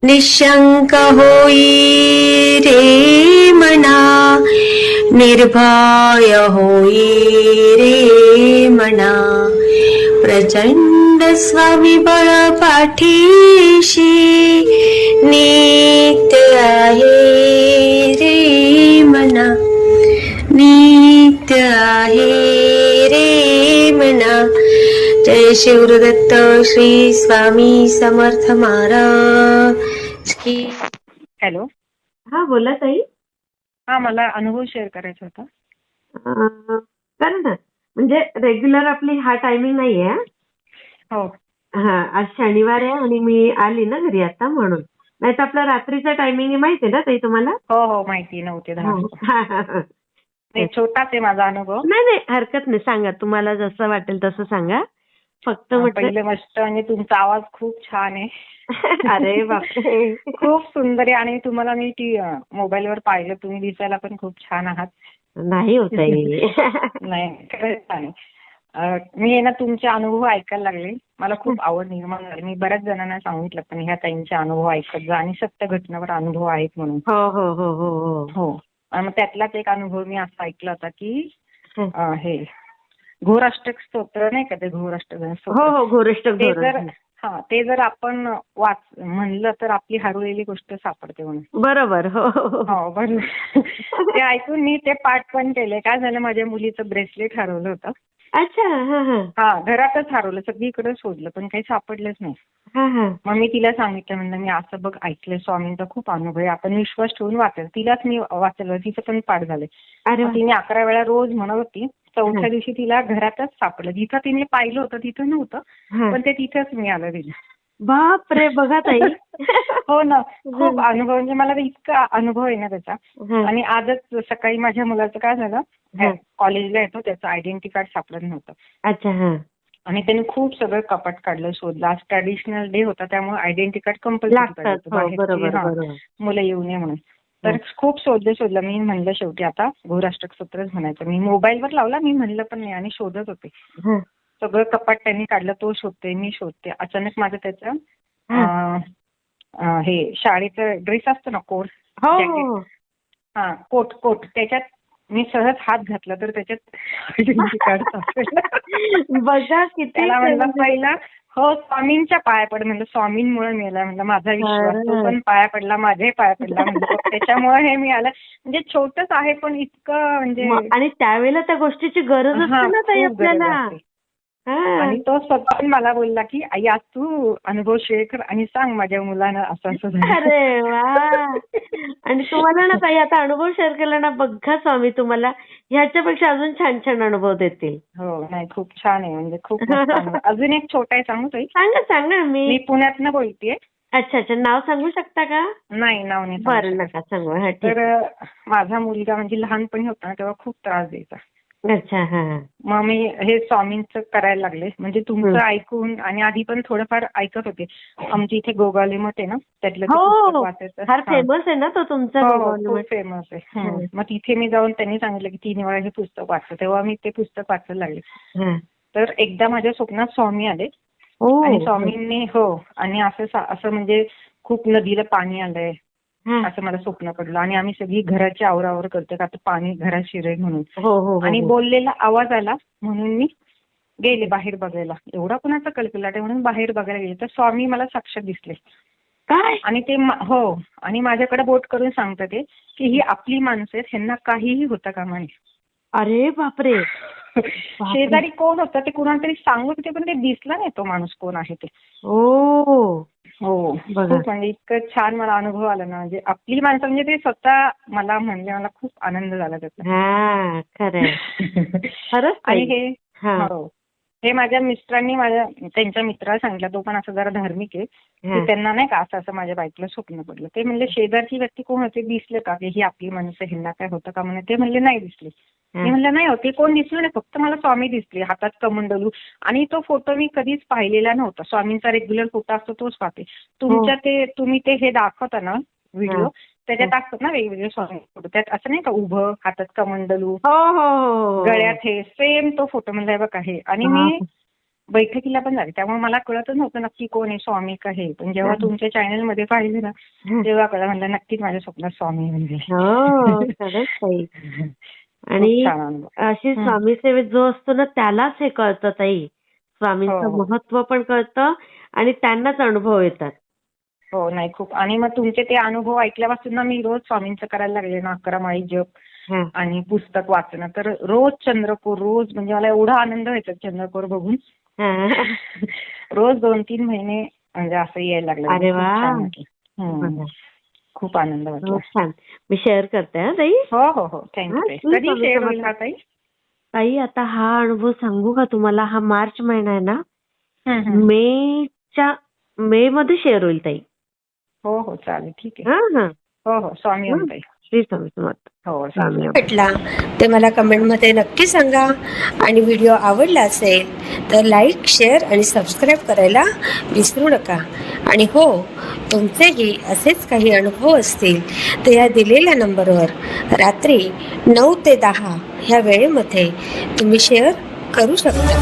निशंक होई रे मना, निर्भय होई रे मना, प्रचंड स्वविबळ पाठीशी नित्य आहे रे मना, नित्य आहे रे मना. जय शिवदत्त श्री स्वामी समर्थ महाराज की. हॅलो. हा बोला ताई. हा, मला अनुभव शेअर करायचा होता. करा ना, म्हणजे रेग्युलर आपली हा टायमिंग नाहीये. हो. हा, आज शनिवार आहे आणि मी आली ना घरी आता, म्हणून. नाही तर आपला रात्रीचा टायमिंग आहे, माहिती आहे ना ताई तुम्हाला? हो हो, माहिती 9 ते 10. हा, हा, हा. नाही, छोटाच आहे माझा अनुभव. नाही नाही, हरकत नाही, सांगा, तुम्हाला जसं वाटेल तसं सांगा. फक्त म्हटलं. पहिले मस्त, म्हणजे तुमचा आवाज खूप छान आहे. अरे बापरे. खूप सुंदर आहे. आणि तुम्हाला मी मोबाईलवर पाहिलं, तुम्ही दिसायला पण खूप छान आहात. नाही होत आहे. नाही, खरंच छान आहे. मी आहे ना, तुमचे अनुभव ऐकायला लागले, मला खूप आवड निर्माण झाली. मी बऱ्याच जणांना सांगितलं पण ह्या ताईंचे अनुभव ऐकत जा, आणि सत्य घटनावर अनुभव आहेत म्हणून. हो हो हो हो हो. हो. आणि मग त्यातलाच एक अनुभव मी असा ऐकला होता की हे घोराष्टक स्तोत्र नाही का, ते घोराष्टक हो स्तोत्र, हो, घोराष्टक ते धोरण. ते जर आपण म्हणलं तर आपली हरवलेली गोष्ट सापडते म्हणून. बरोबर. हो हो हो. हो, बरोबर. ते ऐकून मी ते पाठ पण केले. काय झालं, माझ्या मुलीचं ब्रेसलेट हरवलं होतं. अच्छा. हा हा. हा, घरातच हरवलं, सगळीकडे शोधलं पण काही सापडलंच नाही. हा हा. मग मी तिला सांगितलं, म्हणलं मी असं बघ ऐकलंय, स्वामींचा खूप अनुभव आहे, आपण विश्वास ठेवून वाचेल. तिलाच मी वाचलं, तिचं पण पाठ झालंय. अरे वा. तिने 11 वेळा रोज म्हणत होती. चौथ्या दिवशी तिला घरातच सापडलं, जिथं तिने पाहिलं होतं तिथं नव्हतं, हा. पण ते तिथंच मिळालं तिला. बाप रे, बघा ताई. हो ना, खूप अनुभव, म्हणजे मला तर इतका अनुभव आहे ना त्याचा. हा. आणि आजच सकाळी माझ्या मुलाचं काय झालं, हा. कॉलेजला येतो, त्याचं आयडेंटिटी कार्ड सापडलं नव्हतं. अच्छा. हा. आणि त्यांनी खूप सगळं कपाट काढलं, शोधलं. आज ट्रॅडिशनल डे होता, त्यामुळे आयडेंटिटी कार्ड कंपल्सरी लागतात. पाहिजे हो, बरोबर बाहेरची बरोबर. मुलं येऊ नये म्हणून. तर खूप शोधलं. मी म्हणलं शेवटी आता घोराष्टक स्तोत्रच म्हणायचं. मी मोबाईलवर लावला, मी म्हणलं पण नाही, आणि शोधत होते. हा. सगळं कपाट त्यांनी काढलं, तो शोधते, मी शोधते. अचानक माझं त्याचं हा. हे शाळेचं ड्रेस असतो ना, कोट, हो जॅकेट, हो. हा, कोट, त्याच्यात मी सहज हात घातला तर त्याच्यात आयडेंटिटी कार्ड सापडलं. बघा किती. त्याला म्हणलं पहिला, हो, स्वामींच्या पाया पड, म्हणलं स्वामींमुळे मिळाला, म्हणलं माझा विश्वास. तो पण पाया पडला, माझ्याही पाया पडला, म्हणलं त्याच्यामुळे हे मिळालं. म्हणजे छोटंच आहे पण इतकं, म्हणजे आणि त्यावेळेला त्या गोष्टीची गरज असते ना ताई खूप गरज आपल्याला. असते. हा. आणि तो स्वतः मला बोलला की आई, आज तू अनुभव शेअर कर आणि सांग माझ्या मुलानं असं असं झालं. अरे वा. आणि तुम्हाला ना ताई, आता अनुभव शेअर केला ना, बघा स्वामी तुम्हाला ह्याच्यापेक्षा अजून छान छान अनुभव देतील. हो, नाही, खूप छान आहे, म्हणजे खूप मस्त अनुभव. अजून एक छोटा आहे, सांगू ताई? सांगा सांगा. मी पुण्यातनं बोलतेय. अच्छा अच्छा, नाव सांगू शकता का? नाही, नाव नाही सांगू बरं, शकत. नका सांगू. हा, ठीक. तर माझा मुलगा म्हणजे लहानपणी होता ना, तेव्हा खूप त्रास द्यायचा. अच्छा. हा. मग मी हे स्वामींचं करायला लागले, म्हणजे तुमचं ऐकून, आणि आधी पण थोडंफार ऐकत होते. आमच्या इथे गोगावले मठ आहे ना, त्यातलं ते पुस्तक हो, वाचायचं. फार फेमस आहे ना तो तुमचा हो, गोगावले खूप मठ. फेमस आहे. मग तिथे मी जाऊन, त्यांनी सांगितलं की 3 वेळा हे पुस्तक वाचलं, तेव्हा मी ते पुस्तक वाचायला लागले. हा. तर एकदा माझ्या स्वप्नात स्वामी आले, ओ. आणि स्वामींनी आणि असं म्हणजे खूप नदीला पाणी आलंय हा. असं मला स्वप्न पडलं. आणि आम्ही सगळी घराची आवरावर करतो का, आता पाणी घरात शिरेल म्हणून. हो हो हो. आणि बोललेला आवाज आला, म्हणून मी गेले बाहेर बघायला. एवढा कोणाचा कलकलाट आहे म्हणून बाहेर बघायला गेले, तर स्वामी मला साक्षात दिसले. काय? आणि ते आणि माझ्याकडे बोट करून सांगतात ते की ही आपली माणसं आहेत, ह्यांना काहीही होता कामा नये. अरे बापरे. शेजारी कोण होतं ते कुणाला तरी सांगत होते, पण ते दिसला नाही तो माणूस कोण आहे ते. ओ. हो, बघा. खूप, म्हणजे इतकं छान मला अनुभव आला ना, म्हणजे आपली माणसं, म्हणजे ते स्वतः मला म्हणले, मला खूप आनंद झाला त्याचा. हा, खरंय. खरंच आणि ताई. हा. हे माझ्या मिस्टरांनी त्यांच्या मित्राला सांगितलं, तो पण असं जरा धार्मिक आहे, की त्यांना नाही का असं असं माझ्या बायकोला स्वप्न पडलं. ते म्हणले शेजारची व्यक्ती कोण होते, दिसलं का की ही आपली माणसं, ह्यांना काय होतं का म्हणे. ते म्हणले नाही दिसले. मी म्हणलं नाही होते, कोण दिसलं नाही, फक्त मला स्वामी दिसले, हातात कमंडलू. आणि तो फोटो मी कधीच पाहिलेला नव्हता. स्वामींचा रेग्युलर फोटो असतो तोच पाहते. तुम्ही ते हे दाखवता ना व्हिडिओ, त्याच्यात असतात ना वेगवेगळे स्वामी फोटो, त्यात असं नाही का उभं, हातात कमंडलू, हो हो हो. गळ्यात हे सेम तो फोटो, म्हणला बघा हे. आणि मी बैठकीला पण झाले. त्यामुळे मला कळतच नव्हतं नक्की कोण आहे, स्वामी का हे. पण जेव्हा तुमच्या चॅनलमध्ये पाहिले ना तेव्हा कळलं, म्हणलं नक्कीच माझ्या स्वप्नात स्वामी म्हणजे. हो खरंच ताई. आणि छान अनुभव. अशी स्वामी सेवेत जो असतो ना त्यालाच हे कळतं ताई. स्वामींचं महत्व पण कळतं आणि त्यांनाच अनुभव येतात. हो, नाही खूप. आणि मग तुमचे ते अनुभव ऐकल्यापासून ना मी रोज स्वामींचं करायला लागले ना, 11 माळी जप आणि पुस्तक वाचणं. तर रोज चंद्रकोर, रोज म्हणजे मला एवढा आनंद व्हायचा चंद्रकोर बघून. रोज 2-3 महिने म्हणजे असं यायला लागलं. अरे वा, खूप आनंद वाटला. छान. मी शेअर करते हा ताई. हो थँक्यू. कधी शेअर होईल हा ताई? ताई आता हा अनुभव सांगू का तुम्हाला? हा मार्च महिना आहे ना, मे मध्ये शेअर होईल ताई. हो चालेल, ठीक आहे. हो स्वामी ताई. श्री स्वामी समर्थ. हो, स्वामी भेटला ते मला कमेंटमध्ये नक्की सांगा. आणि व्हिडिओ आवडला असेल तर लाईक, शेअर आणि सबस्क्राईब करायला विसरू नका. आणि हो, तुमचेही असेच काही अनुभव असतील तर या दिलेल्या नंबरवर रात्री 9 ते 10 ह्या वेळेमध्ये तुम्ही शेअर करू शकता.